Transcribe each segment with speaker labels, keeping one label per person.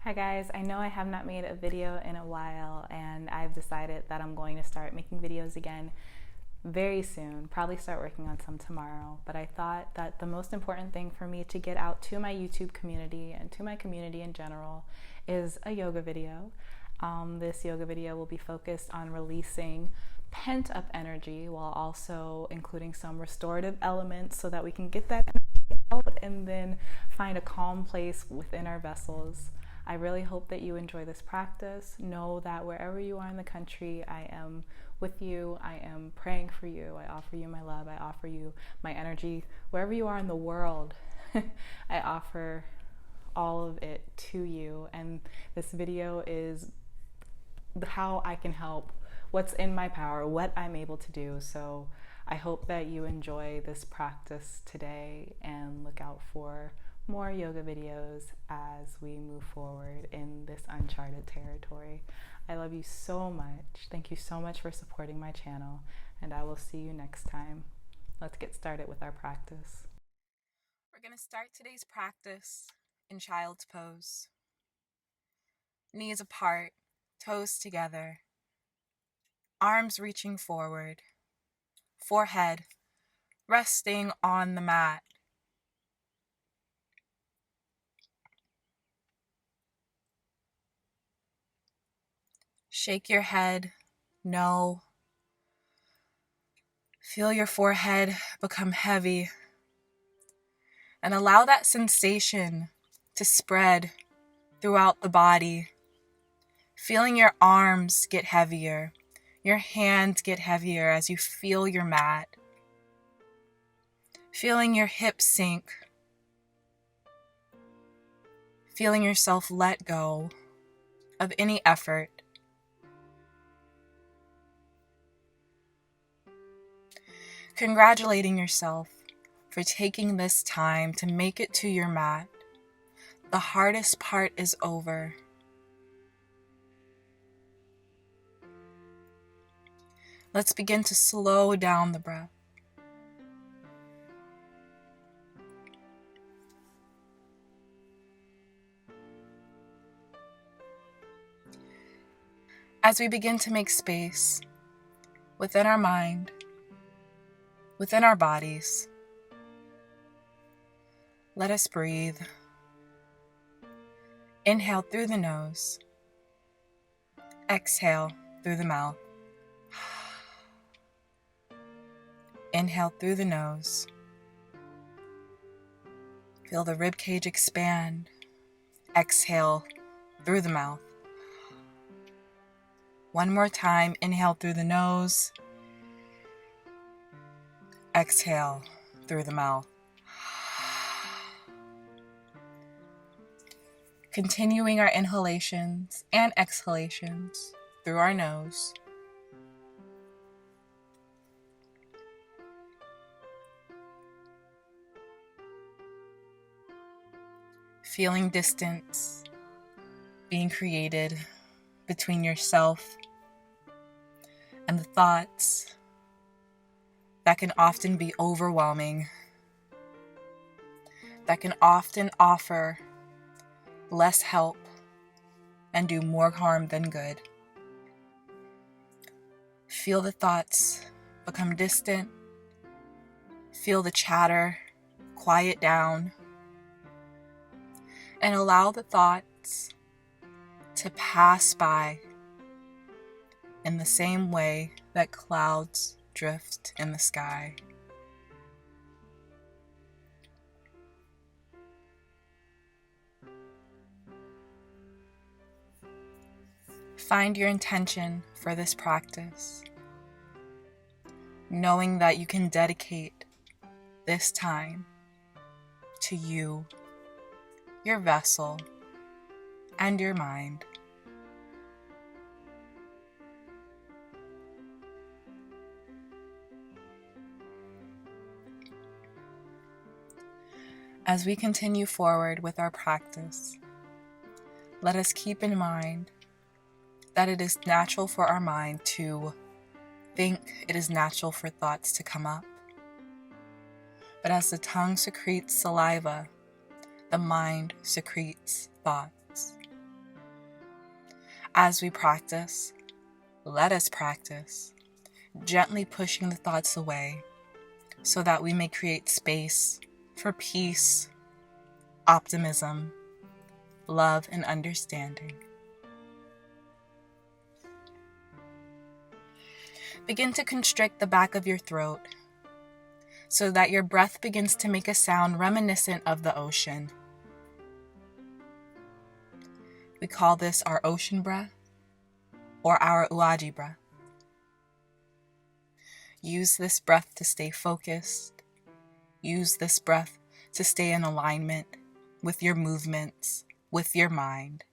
Speaker 1: Hi guys, I know I have not made a video in a while and I've decided that I'm going to start making videos again very soon, probably start working on some tomorrow, but I thought that the most important thing for me to get out to my YouTube community and to my community in general is a yoga video. This yoga video will be focused on releasing pent up energy while also including some restorative elements so that we can get that energy out and then find a calm place within our vessels. I really hope that you enjoy this practice. Know that wherever you are in the country, I am with you. I am praying for you. I offer you my love. I offer you my energy. Wherever you are in the world, I offer all of it to you. And this video is how I can help, what's in my power, what I'm able to do. So I hope that you enjoy this practice today and look out for more yoga videos as we move forward in this uncharted territory. I love you so much. Thank you so much for supporting my channel, and I will see you next time. Let's get started with our practice.
Speaker 2: We're going to start today's practice in child's pose. Knees apart, toes together, arms reaching forward, forehead resting on the mat. Shake your head, no. Feel your forehead become heavy and allow that sensation to spread throughout the body. Feeling your arms get heavier, your hands get heavier as you feel your mat. Feeling your hips sink. Feeling yourself let go of any effort. Congratulating yourself for taking this time to make it to your mat. The hardest part is over. Let's begin to slow down the breath. As we begin to make space within our mind, within our bodies, let us breathe. Inhale through the nose. Exhale through the mouth. Inhale through the nose. Feel the rib cage expand. Exhale through the mouth. One more time, inhale through the nose. Exhale through the mouth. Continuing our inhalations and exhalations through our nose. Feeling distance being created between yourself and the thoughts that can often be overwhelming, that can often offer less help and do more harm than good. Feel the thoughts become distant. Feel the chatter quiet down. And allow the thoughts to pass by in the same way that clouds drift in the sky. Find your intention for this practice, knowing that you can dedicate this time to you, your vessel, and your mind. As we continue forward with our practice, let us keep in mind that it is natural for our mind to think, it is natural for thoughts to come up. But as the tongue secretes saliva, the mind secretes thoughts. As we practice, let us practice, gently pushing the thoughts away so that we may create space for peace, optimism, love, and understanding. Begin to constrict the back of your throat so that your breath begins to make a sound reminiscent of the ocean. We call this our ocean breath or our uaji breath. Use this breath to stay focused. Use this breath to stay in alignment with your movements, with your mind.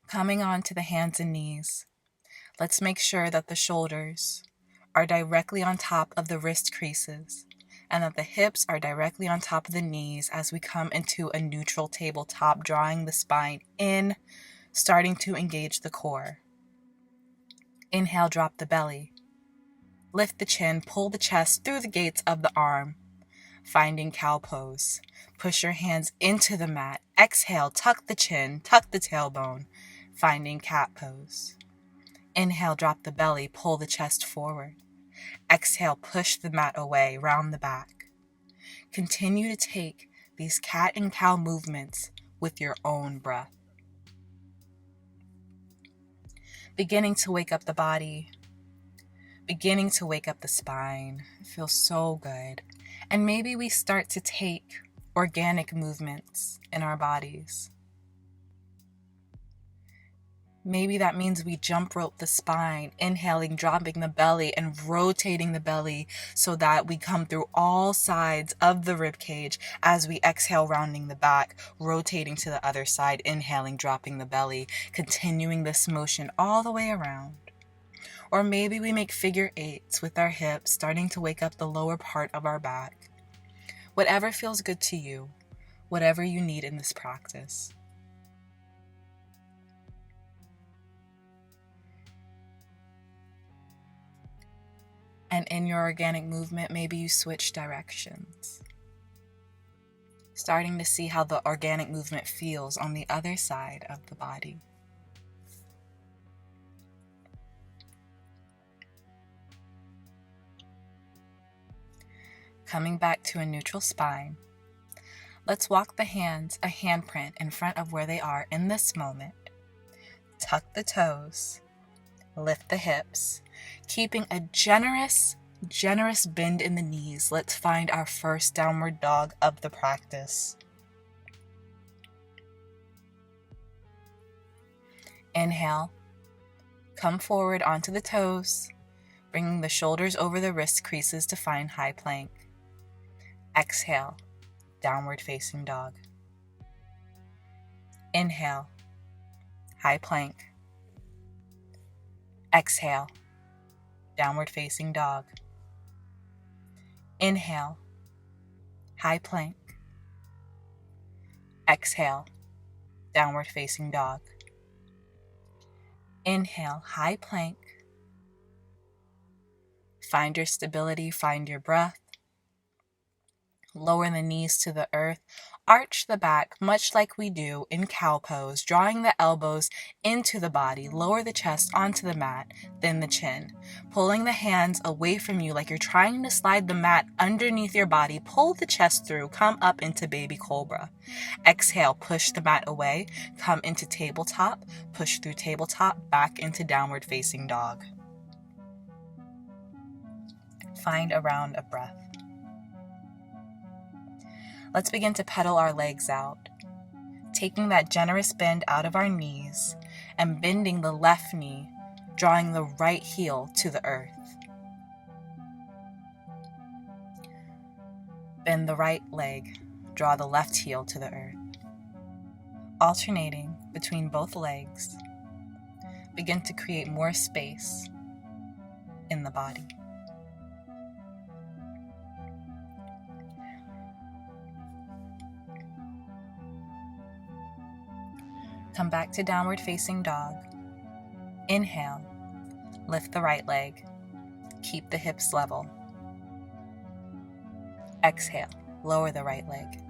Speaker 2: Coming on to the hands and knees, let's make sure that the shoulders are directly on top of the wrist creases and that the hips are directly on top of the knees as we come into a neutral tabletop, drawing the spine in, starting to engage the core. Inhale, drop the belly. Lift the chin, pull the chest through the gates of the arm, finding cow pose. Push your hands into the mat. Exhale, tuck the chin, tuck the tailbone, finding cat pose. Inhale, drop the belly, pull the chest forward. Exhale, push the mat away, round the back. Continue to take these cat and cow movements with your own breath. Beginning to wake up the body, beginning to wake up the spine. It feels so good. And maybe we start to take organic movements in our bodies. Maybe that means we jump rope the spine, inhaling, dropping the belly, and rotating the belly so that we come through all sides of the rib cage as we exhale, rounding the back, rotating to the other side, inhaling, dropping the belly, continuing this motion all the way around. Or maybe we make figure eights with our hips, starting to wake up the lower part of our back. Whatever feels good to you, whatever you need in this practice. And in your organic movement, maybe you switch directions. Starting to see how the organic movement feels on the other side of the body. Coming back to a neutral spine, let's walk the hands a handprint in front of where they are in this moment. Tuck the toes, lift the hips, keeping a generous bend in the knees. Let's find our first downward dog of the practice. Inhale, come forward onto the toes, bringing the shoulders over the wrist creases to find high plank. Exhale, downward facing dog. Inhale, high plank. Exhale, downward facing dog. Inhale, high plank. Exhale, downward facing dog. Inhale, high plank. Find your stability, find your breath. Lower the knees to the earth. Arch the back, much like we do in cow pose, drawing the elbows into the body. Lower the chest onto the mat, then the chin. Pulling the hands away from you like you're trying to slide the mat underneath your body. Pull the chest through, come up into baby cobra. Exhale, push the mat away, come into tabletop, push through tabletop, back into downward facing dog. Find a round of breath. Let's begin to pedal our legs out, taking that generous bend out of our knees and bending the left knee, drawing the right heel to the earth. Bend the right leg, draw the left heel to the earth. Alternating between both legs, begin to create more space in the body. Come back to downward facing dog. Inhale, lift the right leg. Keep the hips level. Exhale, lower the right leg.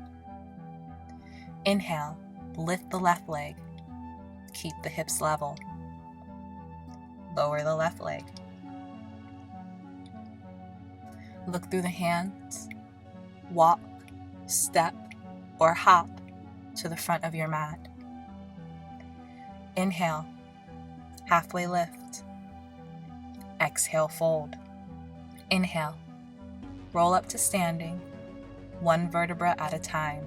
Speaker 2: Inhale, lift the left leg. Keep the hips level. Lower the left leg. Look through the hands. Walk, step, or hop to the front of your mat. Inhale, halfway lift. Exhale, fold. Inhale, roll up to standing, one vertebra at a time,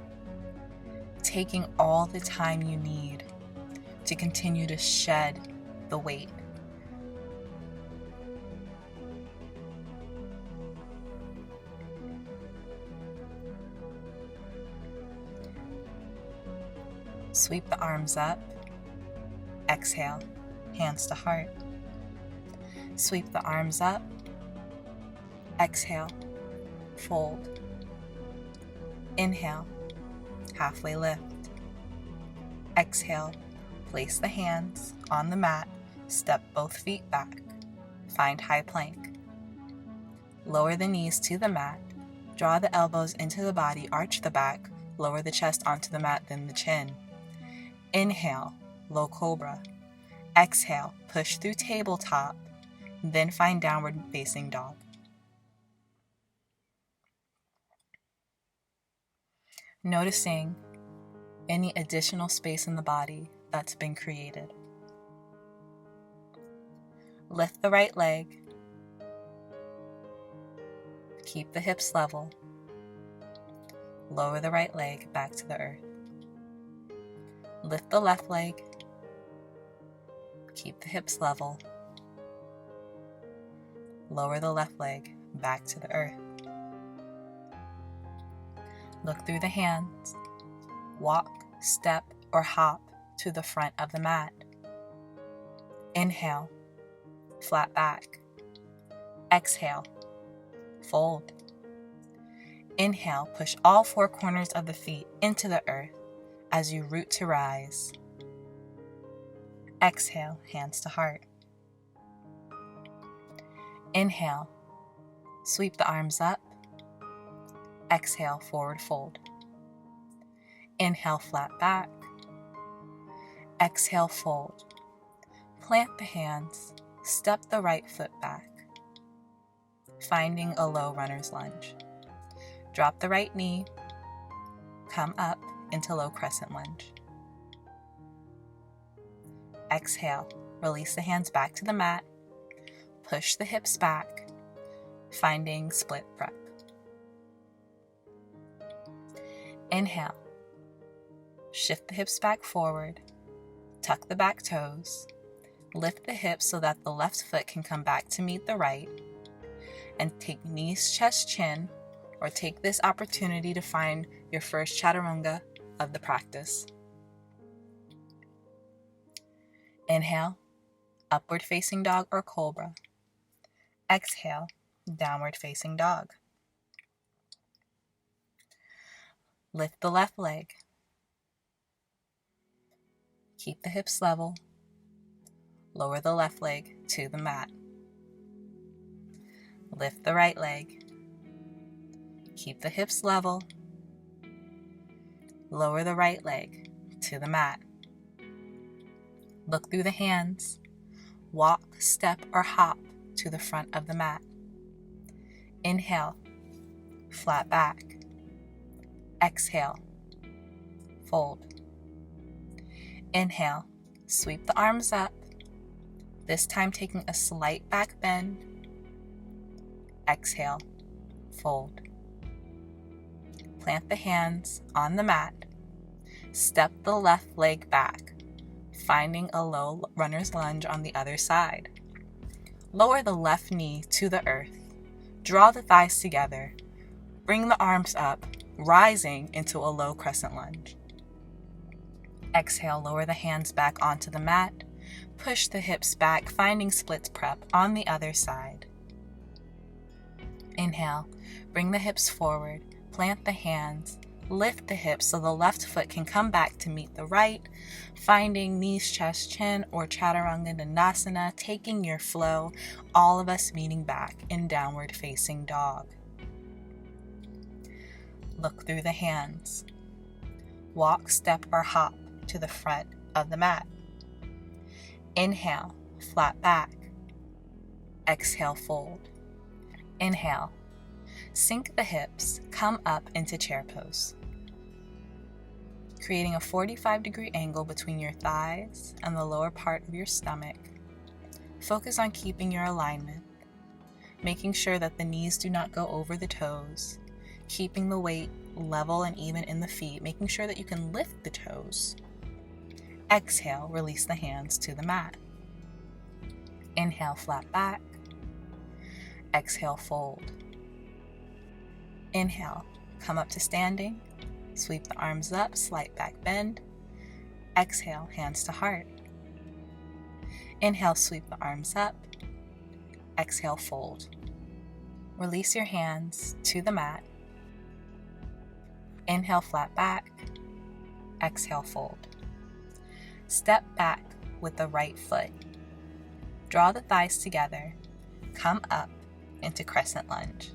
Speaker 2: taking all the time you need to continue to shed the weight. Sweep the arms up. Exhale, hands to heart. Sweep the arms up. Exhale, fold. Inhale, halfway lift. Exhale, place the hands on the mat, step both feet back. Find high plank. Lower the knees to the mat, draw the elbows into the body, arch the back, lower the chest onto the mat, then the chin. Inhale, low cobra. Exhale, push through tabletop, then find downward facing dog. Noticing any additional space in the body that's been created. Lift the right leg. Keep the hips level. Lower the right leg back to the earth. Lift the left leg. Keep the hips level. Lower the left leg back to the earth. Look through the hands. Walk, step, or hop to the front of the mat. Inhale, flat back. Exhale, fold. Inhale, push all four corners of the feet into the earth as you root to rise. Exhale, hands to heart. Inhale, sweep the arms up. Exhale, forward fold. Inhale, flat back. Exhale, fold. Plant the hands, step the right foot back, finding a low runner's lunge. Drop the right knee, come up into low crescent lunge. Exhale, release the hands back to the mat, push the hips back, finding split prep. Inhale, shift the hips back forward, tuck the back toes, lift the hips so that the left foot can come back to meet the right, and take knees, chest, chin, or take this opportunity to find your first chaturanga of the practice. Inhale, upward facing dog or cobra. Exhale, downward facing dog. Lift the left leg. Keep the hips level. Lower the left leg to the mat. Lift the right leg. Keep the hips level. Lower the right leg to the mat. Look through the hands. Walk, step, or hop to the front of the mat. Inhale, flat back. Exhale, fold. Inhale, sweep the arms up, this time taking a slight back bend. Exhale, fold. Plant the hands on the mat. Step the left leg back, finding a low runner's lunge on the other side. Lower the left knee to the earth. Draw the thighs together. Bring the arms up, rising into a low crescent lunge. Exhale, lower the hands back onto the mat. Push the hips back, finding splits prep on the other side. Inhale, bring the hips forward, plant the hands, lift the hips so the left foot can come back to meet the right, finding knees, chest, chin, or chaturanga dandasana, taking your flow, all of us meeting back in downward facing dog. Look through the hands. Walk, step, or hop to the front of the mat. Inhale, flat back. Exhale, fold. Inhale, sink the hips, come up into chair pose, creating a 45-degree angle between your thighs and the lower part of your stomach. Focus on keeping your alignment, making sure that the knees do not go over the toes, keeping the weight level and even in the feet, making sure that you can lift the toes. Exhale, release the hands to the mat. Inhale, flat back. Exhale, fold. Inhale, come up to standing. Sweep the arms up, slight back bend. Exhale, hands to heart. Inhale, sweep the arms up. Exhale, fold. Release your hands to the mat. Inhale, flat back. Exhale, fold. Step back with the right foot. Draw the thighs together. Come up into crescent lunge.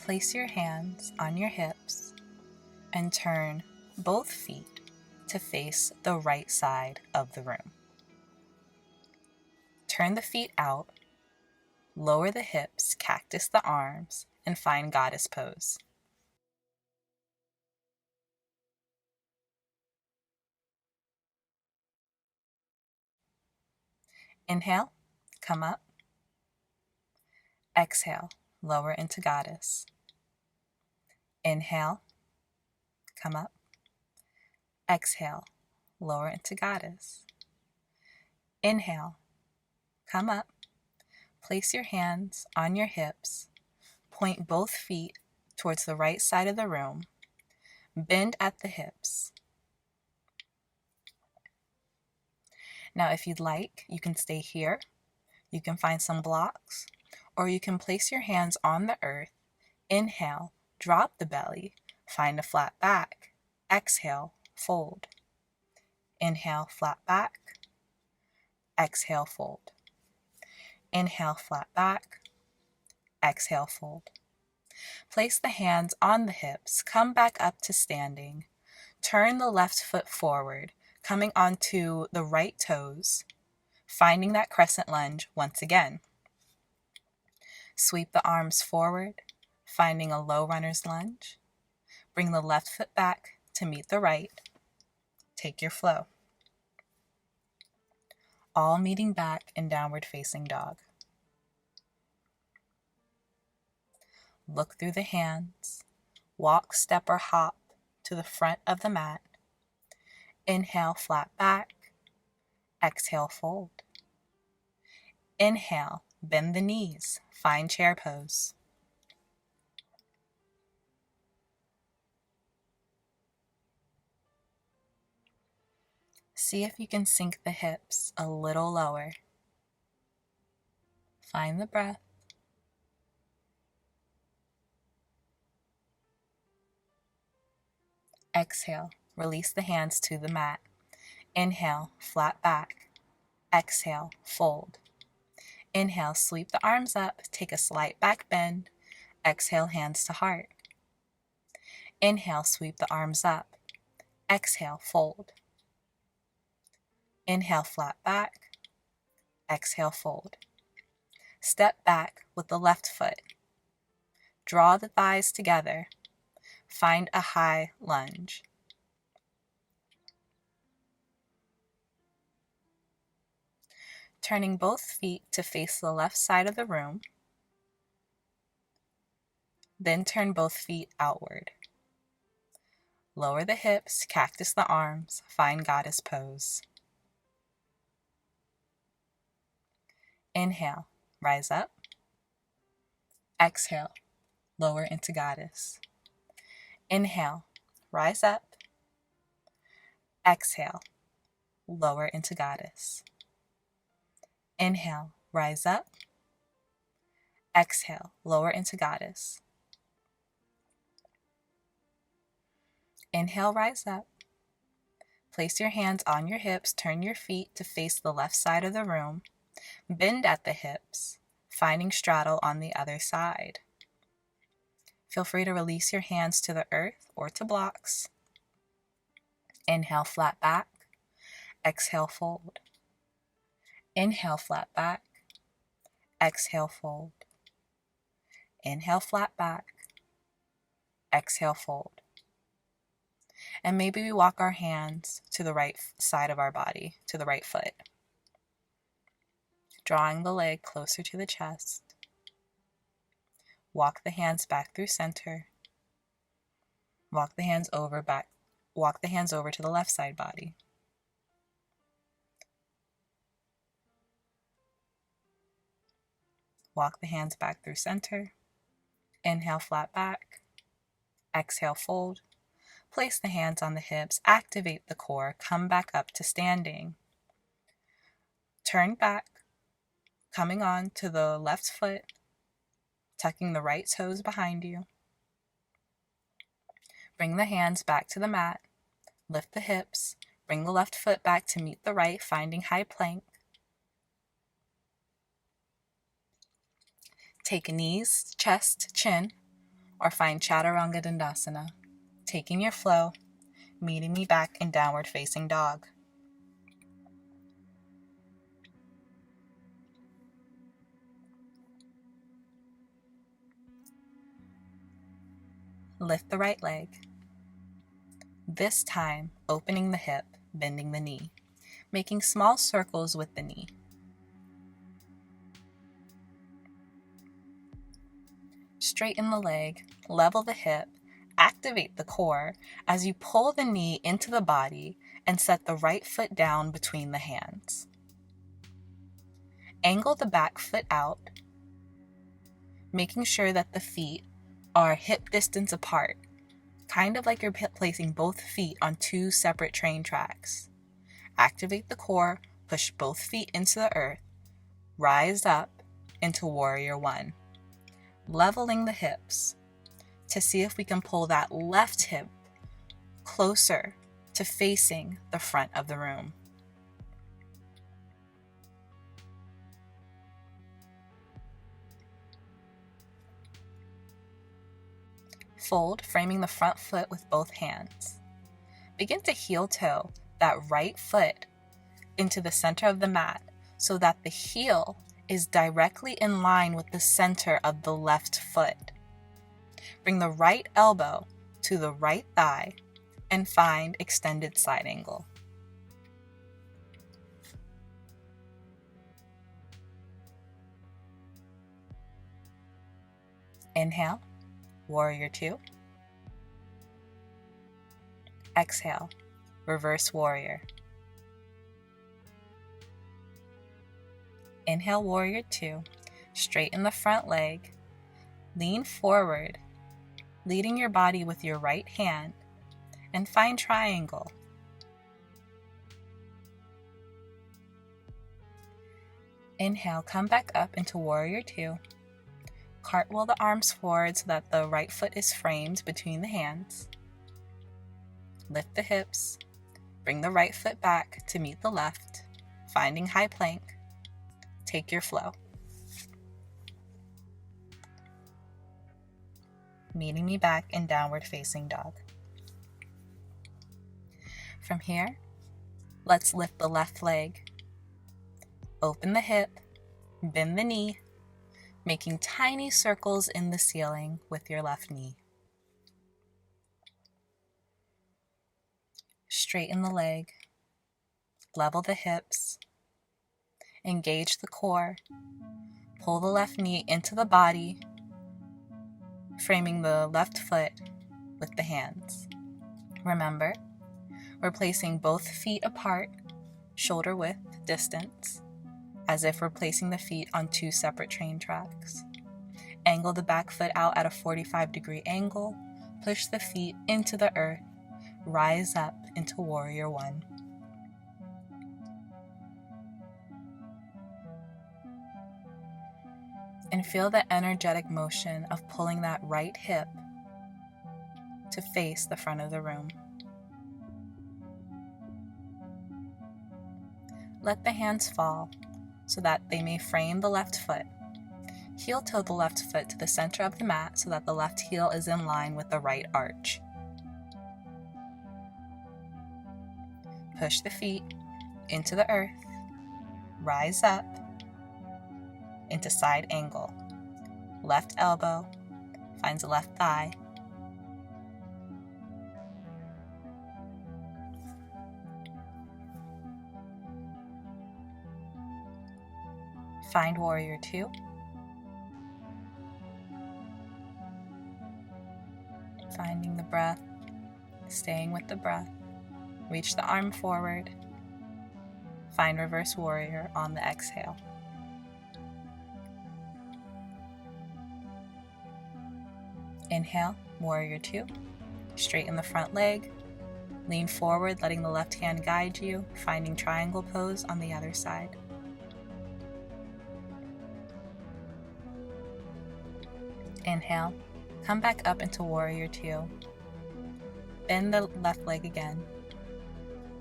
Speaker 2: Place your hands on your hips and turn both feet to face the right side of the room. Turn the feet out, lower the hips, cactus the arms, and find goddess pose. Inhale, come up. Exhale, lower into goddess. Inhale, come up. Exhale, lower into goddess. Inhale, come up. Place your hands on your hips. Point both feet towards the right side of the room. Bend at the hips. Now, if you'd like, you can stay here. You can find some blocks, or you can place your hands on the earth. Inhale, drop the belly, find a flat back. Exhale, fold. Inhale, flat back. Exhale, fold. Inhale, flat back. Exhale, fold. Place the hands on the hips. Come back up to standing. Turn the left foot forward, coming onto the right toes, finding that crescent lunge once again. Sweep the arms forward, finding a low runner's lunge. Bring the left foot back to meet the right. Take your flow. All meeting back in downward facing dog. Look through the hands. Walk, step, or hop to the front of the mat. Inhale, flat back. Exhale, fold. Inhale, bend the knees. Find chair pose. See if you can sink the hips a little lower. Find the breath. Exhale, release the hands to the mat. Inhale, flat back. Exhale, fold. Inhale, sweep the arms up, take a slight back bend. Exhale, hands to heart. Inhale, sweep the arms up. Exhale, fold. Inhale, flat back. Exhale, fold. Step back with the left foot. Draw the thighs together. Find a high lunge. Turning both feet to face the left side of the room. Then turn both feet outward. Lower the hips, cactus the arms, find goddess pose. Inhale, rise up. Exhale, lower into goddess. Inhale, rise up. Exhale, lower into goddess. Inhale, rise up. Exhale, lower into goddess. Inhale, rise up. Place your hands on your hips, turn your feet to face the left side of the room. Bend at the hips. finding straddle on the other side. Feel free to release your hands to the earth or to blocks. Inhale, flat back. Exhale, fold. Inhale, flat back. Exhale, fold. Inhale, flat back. Exhale, fold. And maybe we walk our hands to the right side of our body, to the right foot. Drawing the leg closer to the chest. Walk the hands back through center. Walk the hands over to the left side body. Walk the hands back through center. Inhale, flat back. Exhale, fold. Place the hands on the hips, activate the core, come back up to standing. Turn back, coming on to the left foot, tucking the right toes behind you. Bring the hands back to the mat, lift the hips, bring the left foot back to meet the right, finding high plank. Take knees, chest, chin, or find Chaturanga Dandasana, taking your flow, meeting me back in downward facing dog. Lift the right leg. This time, opening the hip, bending the knee, making small circles with the knee. Straighten the leg, level the hip, activate the core as you pull the knee into the body and set the right foot down between the hands. Angle the back foot out, making sure that the feet are hip distance apart, kind of like you're placing both feet on two separate train tracks. Activate the core, push both feet into the earth, rise up into Warrior One. Leveling the hips to see if we can pull that left hip closer to facing the front of the room. Fold, framing the front foot with both hands. Begin to heel toe that right foot into the center of the mat so that the heel is directly in line with the center of the left foot. Bring the right elbow to the right thigh and find extended side angle. Inhale, Warrior Two. Exhale, Reverse Warrior. Inhale, Warrior Two. Straighten the front leg. Lean forward, leading your body with your right hand, and find triangle. Inhale, come back up into Warrior Two. Cartwheel the arms forward so that the right foot is framed between the hands. Lift the hips. Bring the right foot back to meet the left, finding high plank. Take your flow. Meeting me back in downward facing dog. From here, let's lift the left leg. Open the hip, bend the knee, making tiny circles in the ceiling with your left knee. Straighten the leg, level the hips, engage the core, pull the left knee into the body, framing the left foot with the hands. Remember, we're placing both feet apart, shoulder width distance, as if we're placing the feet on two separate train tracks. Angle the back foot out at a 45-degree angle, push the feet into the earth, rise up into Warrior One. And feel the energetic motion of pulling that right hip to face the front of the room. Let the hands fall so that they may frame the left foot. Heel-toe the left foot to the center of the mat so that the left heel is in line with the right arch. Push the feet into the earth. Rise up into side angle. Left elbow finds the left thigh. Find warrior two. Finding the breath, staying with the breath. Reach the arm forward. Find reverse warrior on the exhale. Inhale, warrior two. Straighten the front leg. Lean forward, letting the left hand guide you, finding triangle pose on the other side. Inhale, come back up into warrior two. Bend the left leg again.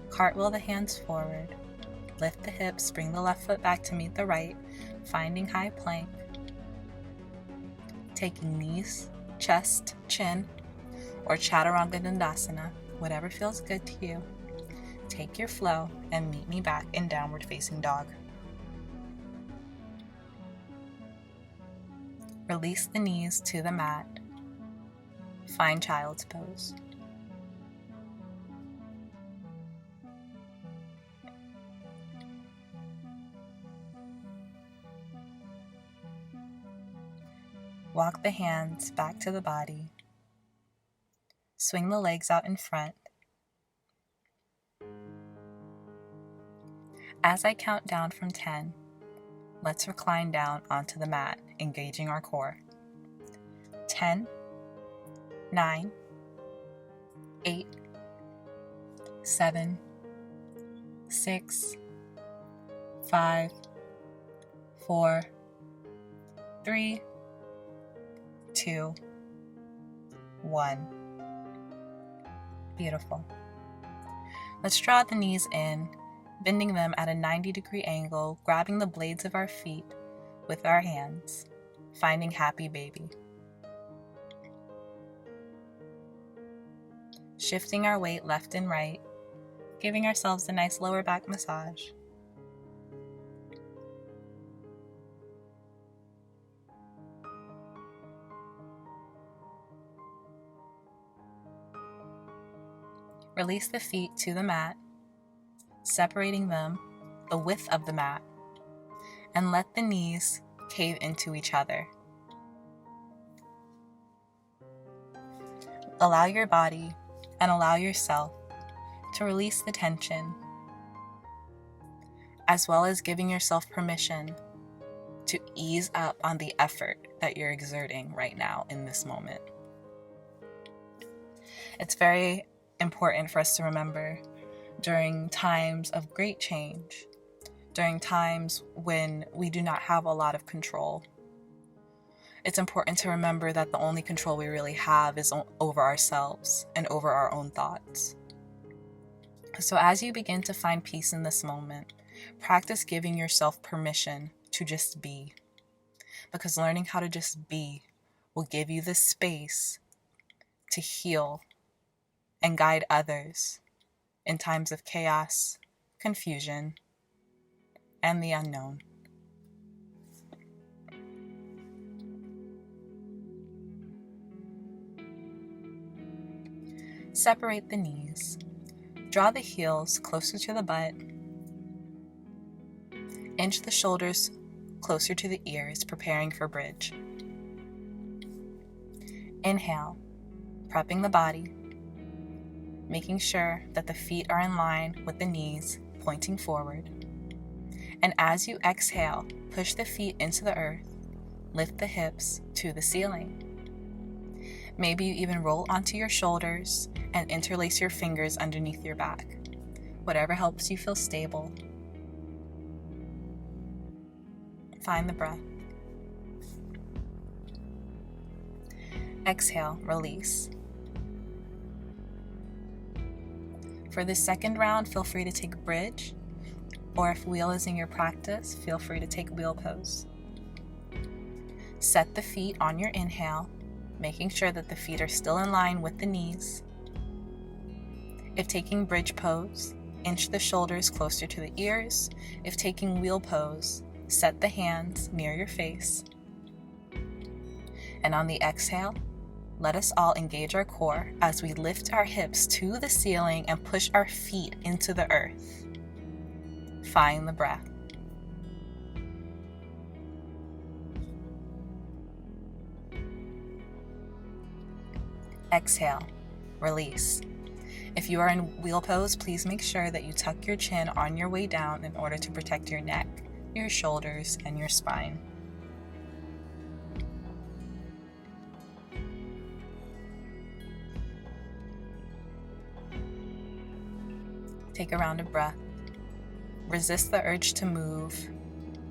Speaker 2: Cartwheel the hands forward. Lift the hips, bring the left foot back to meet the right, finding high plank. Taking knees, chest, chin, or chaturanga dandasana, whatever feels good to you. Take your flow and meet me back in downward facing dog. Release the knees to the mat. Find child's pose. Walk the hands back to the body. Swing the legs out in front. As I count down from 10, let's recline down onto the mat, engaging our core. 10, 9, 8, 7, 6, 5, 4, 3, 2, 1. Beautiful. Let's draw the knees in, bending them at a 90-degree angle, grabbing the blades of our feet with our hands, finding happy baby. Shifting our weight left and right, giving ourselves a nice lower back massage. Release the feet to the mat, separating them the width of the mat, and let the knees cave into each other. Allow your body and allow yourself to release the tension, as well as giving yourself permission to ease up on the effort that you're exerting right now in this moment. It's very important for us to remember during times of great change, during times when we do not have a lot of control. It's important to remember that the only control we really have is over ourselves and over our own thoughts. So as you begin to find peace in this moment, practice giving yourself permission to just be, because learning how to just be will give you the space to heal and guide others in times of chaos, confusion, and the unknown. Separate the knees. Draw the heels closer to the butt. Inch the shoulders closer to the ears, preparing for bridge. Inhale, prepping the body, making sure that the feet are in line with the knees, pointing forward. And as you exhale, push the feet into the earth, lift the hips to the ceiling. Maybe you even roll onto your shoulders and interlace your fingers underneath your back. Whatever helps you feel stable. Find the breath. Exhale, release. For the second round, feel free to take bridge, or if wheel is in your practice, feel free to take wheel pose. Set the feet on your inhale, making sure that the feet are still in line with the knees. If taking bridge pose, inch the shoulders closer to the ears. If taking wheel pose, set the hands near your face. And on the exhale, let us all engage our core as we lift our hips to the ceiling and push our feet into the earth. Find the breath. Exhale, release. If you are in wheel pose, please make sure that you tuck your chin on your way down in order to protect your neck, your shoulders, and your spine. Take a round of breath. Resist the urge to move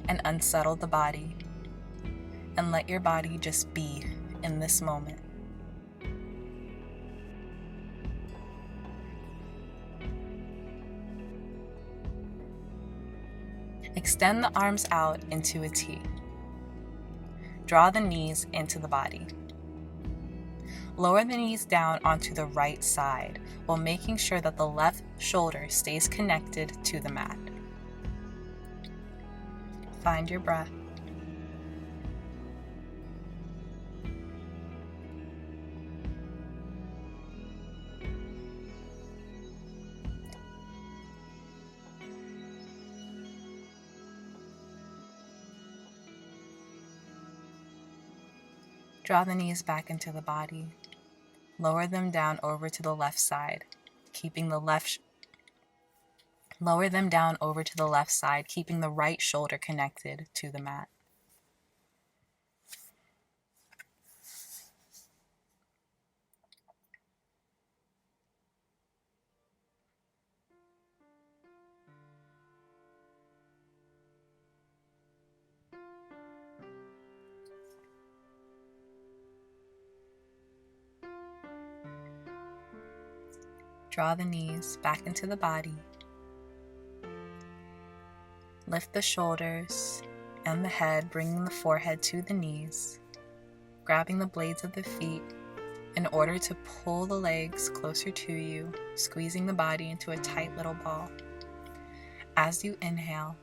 Speaker 2: and unsettle the body, and let your body just be in this moment. Extend the arms out into a T. Draw the knees into the body. Lower the knees down onto the right side while making sure that the left shoulder stays connected to the mat. Find your breath. Draw the knees back into the body. Lower them down over to the left side, keeping the Lower them down over to the left side, keeping the right shoulder connected to the mat. Draw the knees back into the body. Lift the shoulders and the head, bringing the forehead to the knees, grabbing the blades of the feet in order to pull the legs closer to you, squeezing the body into a tight little ball. As you inhale,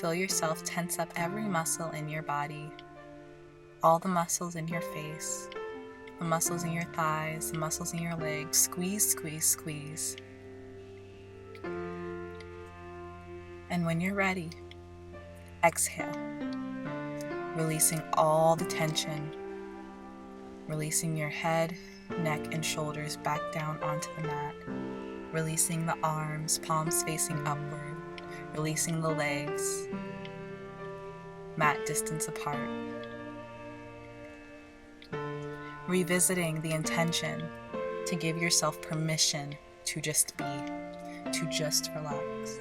Speaker 2: feel yourself tense up every muscle in your body, all the muscles in your face, the muscles in your thighs, the muscles in your legs. Squeeze, squeeze, squeeze. And when you're ready, exhale, releasing all the tension, releasing your head, neck, and shoulders back down onto the mat, releasing the arms, palms facing upward, releasing the legs, mat distance apart. Revisiting the intention to give yourself permission to just be, to just relax.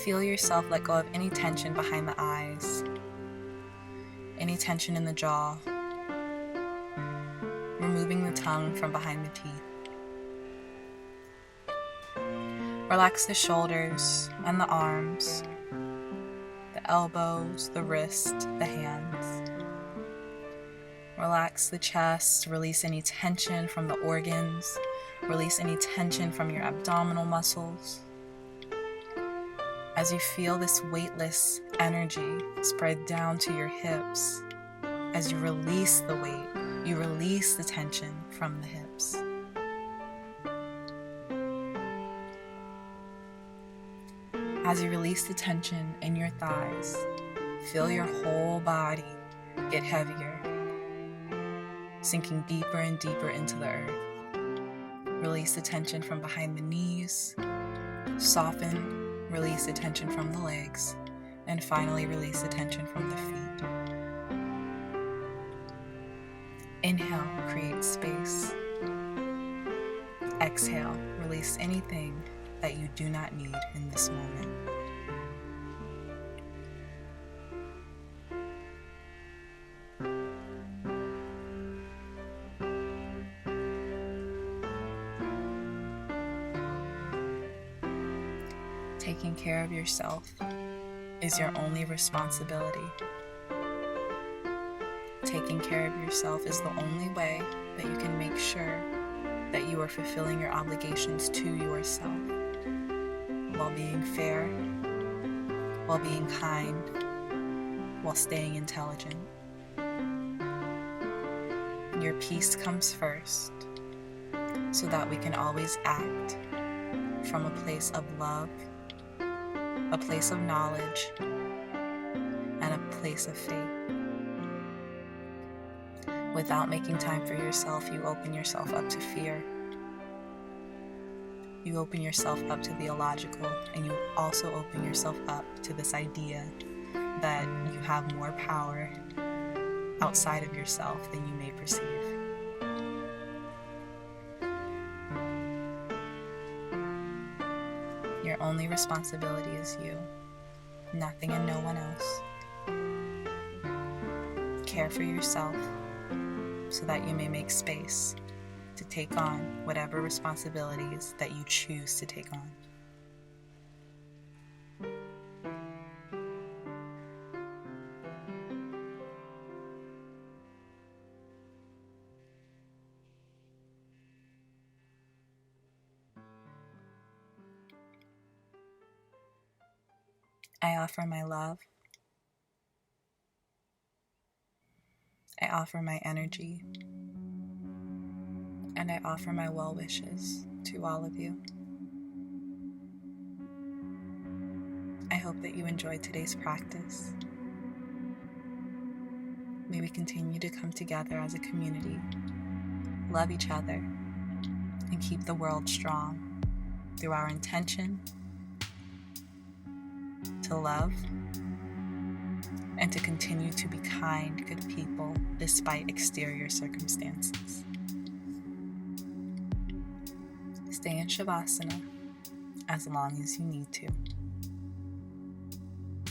Speaker 2: Feel yourself let go of any tension behind the eyes, any tension in the jaw, removing the tongue from behind the teeth. Relax the shoulders and the arms, the elbows, the wrist, the hands. Relax the chest, release any tension from the organs, release any tension from your abdominal muscles. As you feel this weightless energy spread down to your hips, as you release the weight, you release the tension from the hips. As you release the tension in your thighs, feel your whole body get heavier, sinking deeper and deeper into the earth. Release the tension from behind the knees, soften, release the tension from the legs, and finally release the tension from the feet. Inhale, create space. Exhale, release anything that you do not need in this moment. Taking care of yourself is your only responsibility. Taking care of yourself is the only way that you can make sure that you are fulfilling your obligations to yourself while being fair, while being kind, while staying intelligent. Your peace comes first so that we can always act from a place of love, a place of knowledge, and a place of faith. Without making time for yourself, you open yourself up to fear. You open yourself up to the illogical, and you also open yourself up to this idea that you have more power outside of yourself than you may perceive. Your only responsibility is you, nothing and no one else. Care for yourself so that you may make space to take on whatever responsibilities that you choose to take on. I offer my love. I offer my energy. And I offer my well wishes to all of you. I hope that you enjoyed today's practice. May we continue to come together as a community, love each other, and keep the world strong through our intention to love and to continue to be kind, good people despite exterior circumstances. Stay in Shavasana as long as you need to.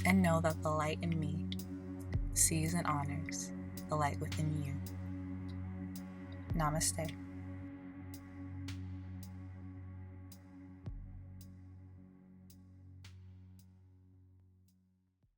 Speaker 2: And know that the light in me sees and honors the light within you. Namaste.